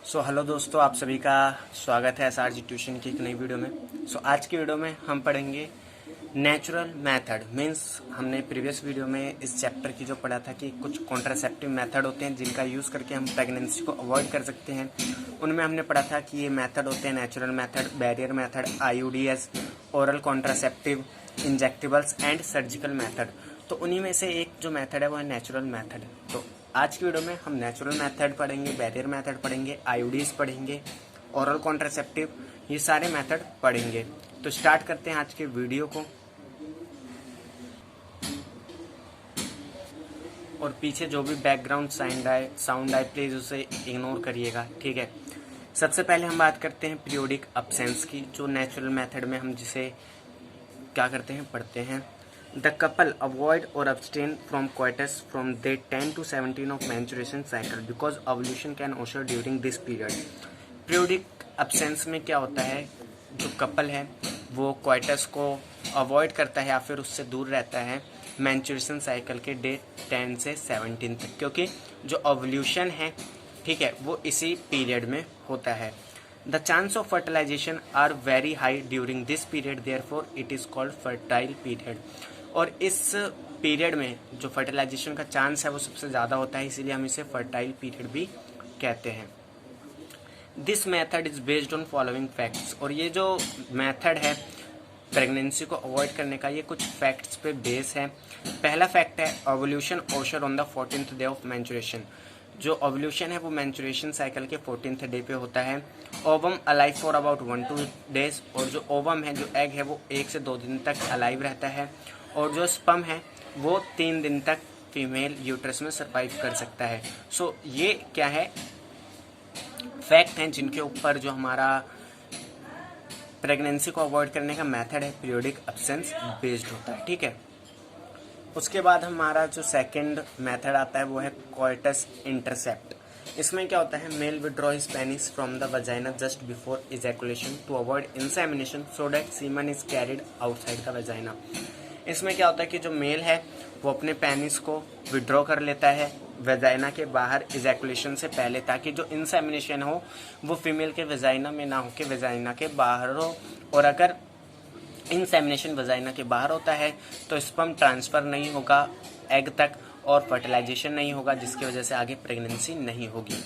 Hello दोस्तों, आप सभी का स्वागत है SRG ट्यूशन की एक नई वीडियो में। आज की वीडियो में हम पढ़ेंगे नेचुरल मेथड। मीन्स हमने प्रीवियस वीडियो में इस चैप्टर की जो पढ़ा था कि कुछ कॉन्ट्रासेप्टिव मेथड होते हैं जिनका यूज़ करके हम प्रेगनेंसी को अवॉइड कर सकते हैं। उनमें हमने पढ़ा था कि ये मेथड होते हैं natural method, barrier method, IUDs, oral contraceptive, injectables and surgical method. तो उन्हीं में से एक जो मेथड है वो है नेचुरल मेथड। तो आज की वीडियो में हम नेचुरल मेथड पढ़ेंगे, बैरियर मेथड पढ़ेंगे, IUDs पढ़ेंगे, ओरल कॉन्ट्रासेप्टिव, ये सारे मेथड पढ़ेंगे। तो स्टार्ट करते हैं आज के वीडियो को। और पीछे जो भी बैकग्राउंड साउंड आए प्लीज उसे इग्नोर करिएगा, ठीक है। सबसे पहले हम बात करते हैं पीरियोडिक अब्सेंस की, जो नेचुरल मेथड में हम जिसे क्या करते हैं, पढ़ते हैं। द कपल अवॉइड और abstain from coitus from day 10 to 17 of menstruation cycle because ovulation can occur during this period। Periodic absence में क्या होता है, जो कपल है वो क्वाइटस को अवॉइड करता है या फिर उससे दूर रहता है मेंस्ट्रुएशन साइकिल के डे 10 से 17 तक, क्योंकि जो ओवल्यूशन है, ठीक है, वो इसी पीरियड में होता है। The chance of fertilization are very high during this period, therefore it is called fertile period. और इस पीरियड में जो फर्टिलाइजेशन का चांस है वो सबसे ज़्यादा होता है, इसीलिए हम इसे फर्टाइल पीरियड भी कहते हैं। This method is based on following facts. और ये जो मेथड है प्रेगनेंसी को अवॉइड करने का, ये कुछ फैक्ट्स पे बेस है। पहला फैक्ट है ओवल्यूशन ओशर on the 14th day of menstruation. जो ओवल्यूशन है वो मेंस्ट्रुएशन साइकिल के 14th डे पे होता है। Ovum alive for about 1-2 days. और जो ओवम है, जो एग है, वो 1 से 2 दिन तक अलाइव रहता है। और जो स्पर्म है वो 3 दिन तक फीमेल यूट्रस में सरवाइव कर सकता है। ये क्या है, फैक्ट हैं जिनके ऊपर जो हमारा प्रेगनेंसी को अवॉइड करने का मेथड है पीरियोडिक अब्सेंस बेस्ड होता है, ठीक है। उसके बाद हमारा जो सेकंड मेथड आता है वो है कोइटस इंटरसेप्ट। इसमें क्या होता है, male withdraw his penis from the vagina just before ejaculation to avoid insemination so that semen is carried outside the vagina. इसमें क्या होता है कि जो मेल है वो अपने पेनिस को विड्रॉ कर लेता है वेजाइना के बाहर इजैकुलेशन से पहले, ताकि जो इंसेमिनेशन हो वो फीमेल के वेजाइना में ना हो के वेजाइना के बाहर हो। और अगर इंसेमिनेशन वेजाइना के बाहर होता है तो स्पर्म ट्रांसफ़र नहीं होगा एग तक और फर्टिलाइजेशन नहीं होगा, जिसकी वजह से आगे प्रेगनेंसी नहीं होगी।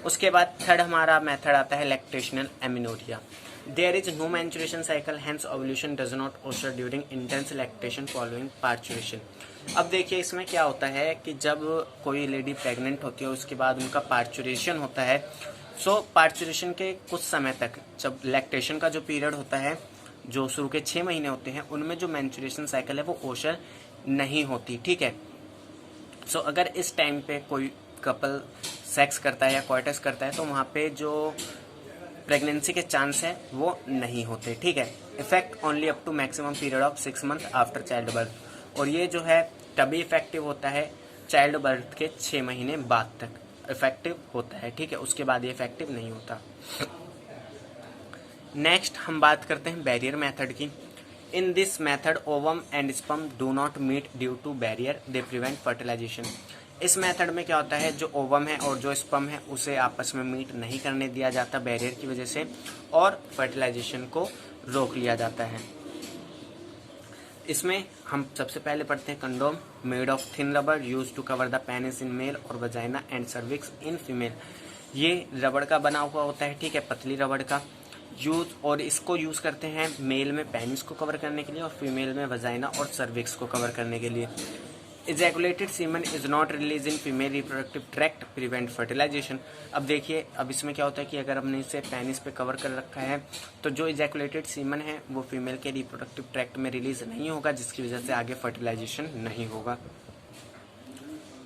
उसके बाद थर्ड हमारा मेथड आता है lactational amenorrhoea. There is no menstruation cycle, hence ovulation does not occur during intense lactation following parturition. अब देखिए इसमें क्या होता है कि जब कोई लेडी प्रेग्नेंट होती है उसके बाद उनका पार्चुरेशन होता है। पार्चुरेशन के कुछ समय तक, जब लैक्टेशन का जो पीरियड होता है, जो शुरू के 6 महीने होते हैं, उनमें जो मेंस्ट्रुएशन साइकिल है वो ओशर नहीं होती, ठीक है। अगर इस टाइम पे कोई कपल सेक्स करता है या क्वाइटस करता है तो वहाँ पे जो प्रेगनेंसी के चांस है वो नहीं होते, ठीक है। Effect only up to maximum period of 6 month after child birth. और ये जो है तभी इफेक्टिव होता है चाइल्ड बर्थ के 6 महीने बाद तक इफेक्टिव होता है, ठीक है। उसके बाद ये इफेक्टिव नहीं होता। नेक्स्ट हम बात करते हैं बैरियर मेथड की। In this method ovum and sperm do not meet due to barrier, they prevent fertilization. इस मेथड में क्या होता है, जो ओवम है और जो स्पर्म है उसे आपस में मीट नहीं करने दिया जाता बैरियर की वजह से, और फर्टिलाइजेशन को रोक लिया जाता है। इसमें हम सबसे पहले पढ़ते हैं condom made of thin rubber use to cover the penis in male और vagina and cervix in female. ये रबड़ का बना हुआ होता है, ठीक है, पतली रबड़ का यूज, और इसको यूज करते हैं मेल में पेनिस को कवर करने के लिए और फीमेल में वजाइना और सर्विक्स को कवर करने के लिए। Ejaculated semen is not release in female reproductive tract prevent fertilization. अब देखिए, अब इसमें क्या होता है कि अगर हमने इसे पेनिस पे कवर कर रखा है तो जो इजैकुलेटेड सीमन है वो फीमेल के रिप्रोडक्टिव ट्रैक्ट में रिलीज नहीं होगा, जिसकी वजह से आगे फर्टिलाइजेशन नहीं होगा।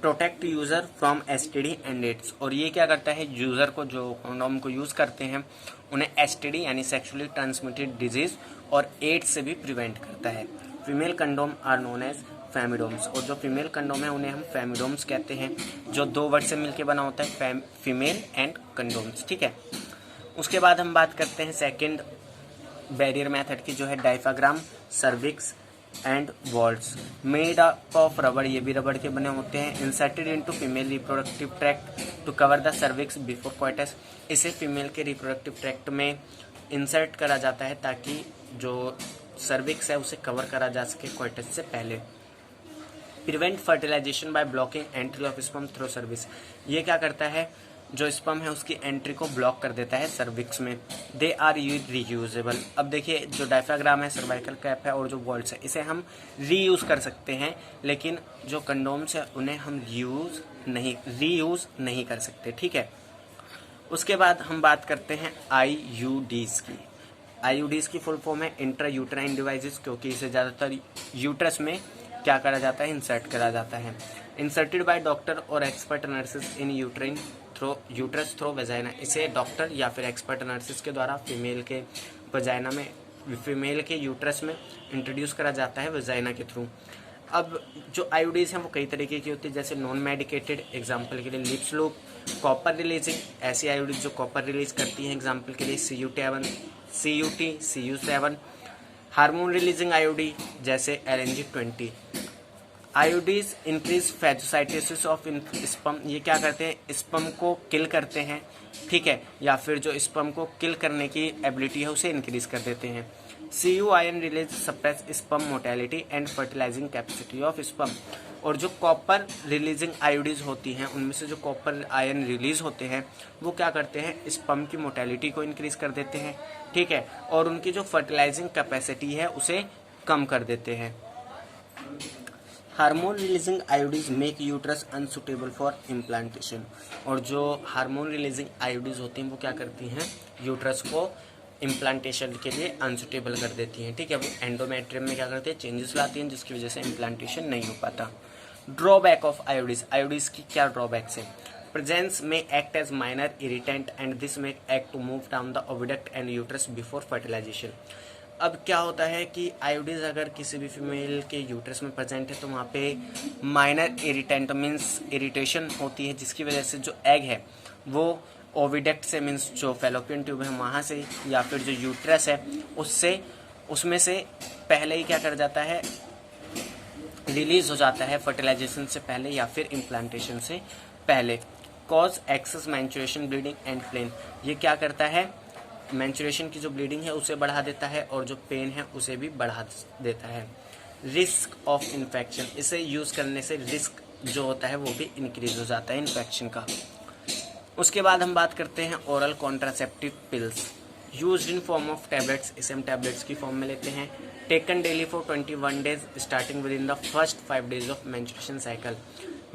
Protect user from STD and AIDS. और ये क्या करता है, यूजर को, जो कंडोम को यूज करते हैं, उन्हें STD यानी सेक्सुअली ट्रांसमिटेड डिजीज और एड्स से भी प्रिवेंट करता है। Female condoms are known as femidoms. और जो फीमेल कंडोम है उन्हें हम फेमिडोम्स कहते हैं, जो 2 वर्ड से मिलकर बना होता है, फीमेल एंड कंडोम्स, ठीक है। उसके बाद हम बात करते हैं सेकेंड बैरियर मेथड की, जो है diaphragm, cervix and walls made up of rubber, ये भी रबड़ के बने होते हैं। Inserted into female reproductive tract to cover the cervix before coitus, इसे फीमेल के रिप्रोडक्टिव ट्रैक्ट में इंसर्ट करा जाता है ताकि जो सर्विक्स है उसे कवर करा जा सके क्वाइटस से पहले। Prevent fertilization by blocking entry of sperm through cervix, ये क्या करता है, जो स्पर्म है उसकी एंट्री को ब्लॉक कर देता है सर्विक्स में। दे आर रीयूजेबल, अब देखिए जो डायफ्राग्राम है, सर्वाइकल कैप है और जो वॉल्स है, इसे हम रीयूज कर सकते हैं, लेकिन जो कंडोम्स है उन्हें हम रीयूज नहीं कर सकते, ठीक है। उसके बाद हम बात करते हैं आईयूडीज की। आईयूडीज की फुल फॉर्म है इंट्रा यूट्राइन डिवाइसेस, क्योंकि इसे ज़्यादातर यूट्रस में क्या करा जाता है, इंसर्ट करा जाता है। Inserted by doctor or expert nurses in uterus through vagina, इसे डॉक्टर या फिर एक्सपर्ट नर्सेस के द्वारा फीमेल के वेजाइना में, फीमेल के यूट्रस में इंट्रोड्यूस करा जाता है वेजाइना के थ्रू। अब जो आईयूडीज हैं वो कई तरीके की होती है, जैसे नॉन मेडिकेटेड, एग्जाम्पल के लिए लिप्स लूप। कॉपर रिलीजिंग, ऐसी आईयूडीज जो कॉपर रिलीज करती हैं, एग्जाम्पल के लिए CUT, CU7। Hormone releasing IUD जैसे LNG-20। IUDs increase phagocytosis of sperm, ये क्या करते हैं, स्पर्म को किल करते हैं, ठीक है, या फिर जो स्पर्म को किल करने की एबिलिटी है उसे इंक्रीज कर देते हैं। CU release suppress sperm mortality and fertilising capacity of sperm, और जो कॉपर रिलीजिंग आयोडीज होती हैं उनमें से जो कॉपर आयन रिलीज होते हैं वो क्या करते हैं, स्पर्म की मोटेलिटी को इंक्रीज कर देते हैं, ठीक है, और उनकी जो फर्टिलाइजिंग कैपेसिटी है उसे कम कर देते हैं। Hormone releasing IUDs make uterus unsuitable for implantation, और जो हार्मोन रिलीजिंग आयोडीज होती हैं वो क्या करती हैं, यूट्रस को इम्प्लांटेशन के लिए अनसुटेबल कर देती हैं, ठीक है। वो एंडोमेट्रियम में क्या करते हैं, चेंजेस लाती हैं, जिसकी वजह से इम्प्लांटेशन नहीं हो पाता। ड्रॉबैक ऑफ आयोडीज, आयोडीज की क्या ड्रॉबैक्स है, प्रेजेंस में act as minor irritant and this may act to move down the oviduct and uterus before fertilisation. अब क्या होता है कि आयोडीज अगर किसी भी फीमेल के यूट्रस में प्रेजेंट है तो वहाँ पे माइनर इरिटेंट मीन्स इरिटेशन होती है, जिसकी वजह से जो एग है वो ओविडक्ट से मीन्स जो फैलोपियन ट्यूब है वहाँ से या फिर जो यूट्रस है उसमें से पहले ही क्या कर जाता है, रिलीज हो जाता है फर्टिलाइजेशन से पहले या फिर इम्प्लांटेशन से पहले। Cause excess menstruation bleeding and pain, ये क्या करता है, मैंचुरेशन की जो ब्लीडिंग है उसे बढ़ा देता है और जो पेन है उसे भी बढ़ा देता है। रिस्क ऑफ इन्फेक्शन, इसे यूज़ करने से रिस्क जो होता है वो भी इंक्रीज हो जाता है इन्फेक्शन का। उसके बाद हम बात करते हैं oral contraceptive pills used in form of tablets, इसे हम टैबलेट्स की फॉर्म में लेते हैं। Taken daily for 21 days starting with in the first 5 days of menstruation cycle,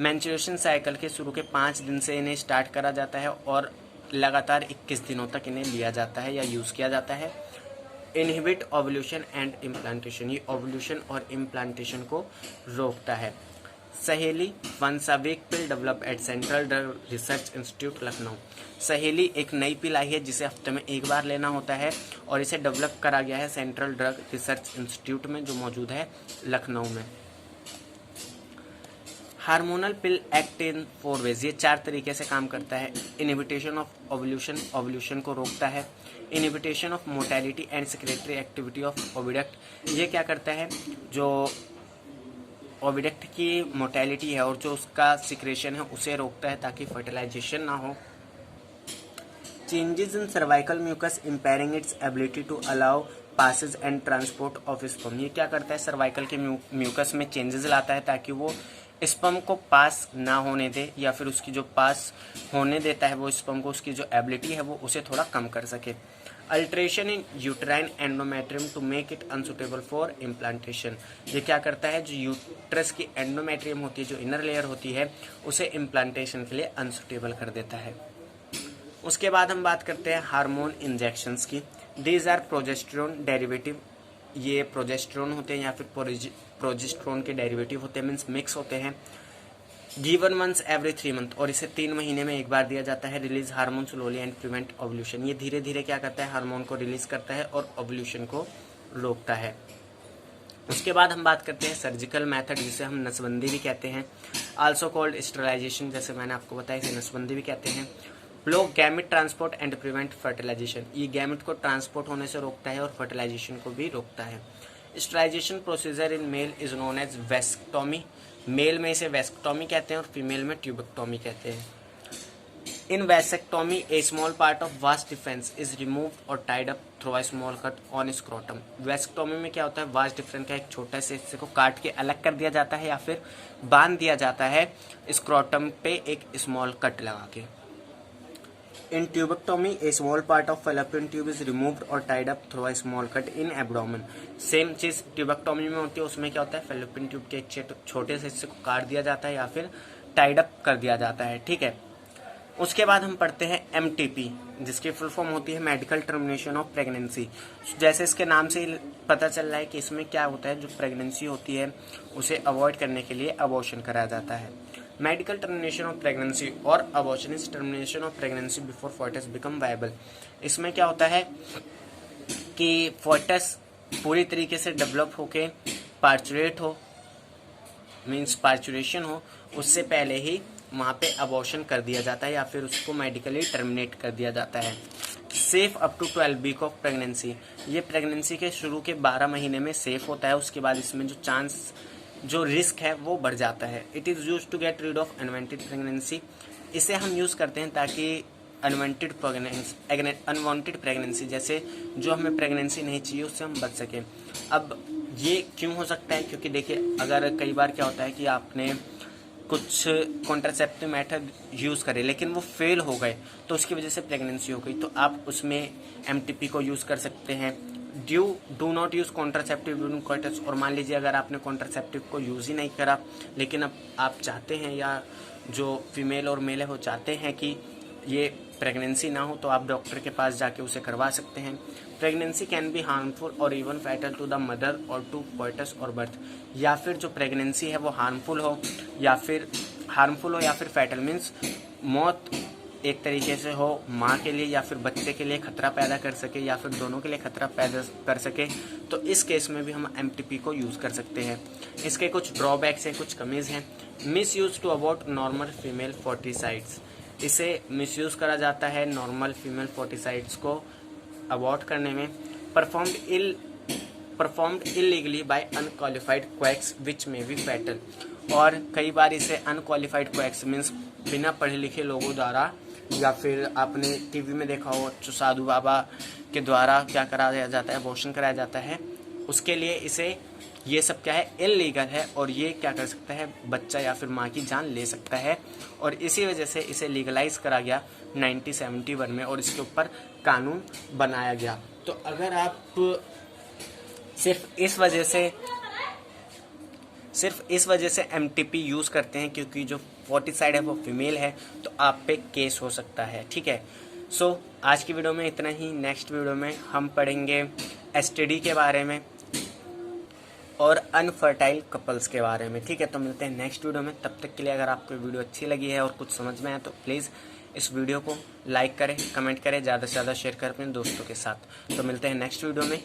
menstruation cycle के शुरू के 5 दिन से इन्हें स्टार्ट करा जाता है और लगातार 21 दिनों तक इन्हें लिया जाता है या यूज़ किया जाता है। इनहिबिट ओवुलेशन एंड इम्प्लांटेशन, ये ओवुलेशन और इम्प्लांटेशन को रोकता है। Saheli once a week pill develop at central drug research institute Lucknow, Saheli एक नई पिल आई है जिसे हफ्ते में एक बार लेना होता है और इसे डेवलप करा गया है सेंट्रल ड्रग रिसर्च इंस्टीट्यूट में जो मौजूद है लखनऊ में। Hormonal pill act in 4 ways, ये 4 तरीके से काम करता है। इनहिबिशन ऑफ ओवुलेशन, ओवुलेशन को रोकता है। Inhibition of mortality and secretary activity of oviduct, ये क्या करता है, जो ओविडक्ट की मोटेलिटी है और जो उसका सिक्रेशन है उसे रोकता है ताकि फर्टिलाइजेशन ना हो। Changes in cervical mucus impairing its ability to allow passage and transport of sperm, ये क्या करता है, सर्वाइकल के म्यूकस में चेंजेस लाता है ताकि वो स्पर्म को पास ना होने दे या फिर उसकी जो पास होने देता है वो स्पर्म को, उसकी जो एबिलिटी है वो उसे थोड़ा कम कर सके। Alteration in uterine endometrium to make it unsuitable for implantation, ये क्या करता है, जो यूट्रस की एंडोमेट्रियम होती है, जो इनर लेयर होती है, उसे इम्प्लांटेशन के लिए अनसुटेबल कर देता है। उसके बाद हम बात करते हैं हार्मोन इंजेक्शंस की। दीज आर प्रोजेस्टेरोन डेरिवेटिव, ये प्रोजेस्टेरोन होते हैं या फिर प्रोजेस्टेरोन के डेरिवेटिव होते हैं, मीन्स मिक्स होते हैं। गिवन वंस एवरी 3 मंथ, और इसे 3 महीने में एक बार दिया जाता है। Release hormone slowly and prevent ovulation, ये धीरे धीरे क्या करता है, हार्मोन को रिलीज करता है और ओवुलेशन को रोकता है। उसके बाद हम बात करते हैं सर्जिकल मेथड, जिसे हम नसबंदी भी कहते हैं, आल्सो कॉल्ड स्टरलाइजेशन, जैसे मैंने आपको बताया इसे नसबंदी भी कहते हैं। Block gamete transport and prevent fertilization, ये गैमेट को ट्रांसपोर्ट होने से रोकता है और फर्टिलाइजेशन को भी रोकता है। Sterilisation procedure in male is known as vasectomy. Male में इसे वेस्क्टोमी कहते हैं और फीमेल में ट्यूबेक्टोमी कहते हैं। In vasectomy a small part of vas deferens is removed और tied up through a small cut on scrotum. Vasectomy में क्या होता है, वास्ट डिफरेंस का एक छोटा से हिस्से को काट के अलग कर दिया जाता है या फिर बांध दिया जाता है स्क्रोटम पे एक स्मॉल कट लगा के। In tubectomy a small part of fallopian tube is removed और tied up through a small cut in abdomen. Same चीज ट्यूबेक्टोमी में होती है, उसमें क्या होता है, फैलोपियन ट्यूब के एक छोटे से हिस्से को काट दिया जाता है या फिर टाइड अप कर दिया जाता है, ठीक है। उसके बाद हम पढ़ते हैं MTP, जिसकी फुल फॉर्म होती है मेडिकल टर्मिनेशन ऑफ प्रेगनेंसी। जैसे इसके नाम से ही पता चल रहा है कि इसमें क्या होता है, जो प्रेगनेंसी होती है उसे अवॉइड करने के लिए अबॉर्शन कराया जाता है। मेडिकल टर्मिनेशन ऑफ प्रेगनेंसी और abortion is termination of pregnancy before foetus become viable. इसमें क्या होता है कि फॉयटस पूरी तरीके से डेवलप होके पार्चुरेट हो, मीन्स पार्चुरेशन हो, उससे पहले ही वहाँ पे अबॉर्शन कर दिया जाता है या फिर उसको मेडिकली टर्मिनेट कर दिया जाता है। Safe up to 12 week of pregnancy, ये प्रेगनेंसी के शुरू के 12 महीने में सेफ होता है। उसके बाद इसमें जो रिस्क है वो बढ़ जाता है। It is use to get rid of unwanted pregnancy, इसे हम यूज़ करते हैं ताकि अनवांटेड प्रेगनेंसी जैसे जो हमें प्रेगनेंसी नहीं चाहिए उससे हम बच सकें। अब ये क्यों हो सकता है, क्योंकि देखिए अगर कई बार क्या होता है कि आपने कुछ कॉन्ट्रासेप्टिव मेथड यूज़ करे लेकिन वो फेल हो गए तो उसकी वजह से प्रेगनेंसी हो गई, तो आप उसमें MTP को यूज़ कर सकते हैं। Do not use contraceptive during coitus. और मान लीजिए अगर आपने कॉन्ट्रासेप्टिव को यूज़ ही नहीं करा लेकिन अब आप चाहते हैं या जो फीमेल और मेल है वो चाहते हैं कि ये प्रेगनेंसी ना हो, तो आप डॉक्टर के पास जाके उसे करवा सकते हैं। Pregnancy can be harmful or even fatal to the mother or to coitus or birth. या फिर जो प्रेगनेंसी है वो हार्मफुल हो या फिर फैटल मीन्स मौत एक तरीके से हो माँ के लिए या फिर बच्चे के लिए खतरा पैदा कर सके या फिर दोनों के लिए खतरा पैदा कर सके, तो इस केस में भी हम MTP को यूज़ कर सकते हैं। इसके कुछ ड्रॉबैक्स हैं, कुछ कमीज़ हैं। Misuse to abort normal female foeticides, इसे मिसयूज़ करा जाता है नॉर्मल फीमेल फोर्टिसाइड्स को अबॉर्ट करने में। Performed illegally by unqualified quacks which may be fatal, और कई बार इसे अनक्वालिफाइड क्वैक्स मीन्स बिना पढ़े लिखे लोगों द्वारा या फिर आपने TV में देखा हो जो साधु बाबा के द्वारा क्या कराया जाता है, अबॉर्शन कराया जाता है, उसके लिए इसे ये सब क्या है, इल्लीगल है और ये क्या कर सकता है, बच्चा या फिर माँ की जान ले सकता है। और इसी वजह से इसे लीगलाइज करा गया 1971 में और इसके ऊपर कानून बनाया गया। तो अगर आप सिर्फ इस वजह से MTP यूज़ करते हैं क्योंकि जो फोर्टिसाइड है वो फीमेल है, तो आप पे केस हो सकता है, ठीक है। सो आज की वीडियो में इतना ही। नेक्स्ट वीडियो में हम पढ़ेंगे STD के बारे में और अनफर्टाइल कपल्स के बारे में, ठीक है। तो मिलते हैं नेक्स्ट वीडियो में। तब तक के लिए अगर आपको वीडियो अच्छी लगी है और कुछ समझ में आया तो प्लीज़ इस वीडियो को लाइक करें, कमेंट करें, ज़्यादा से ज़्यादा शेयर करें अपने दोस्तों के साथ। तो मिलते हैं नेक्स्ट वीडियो में।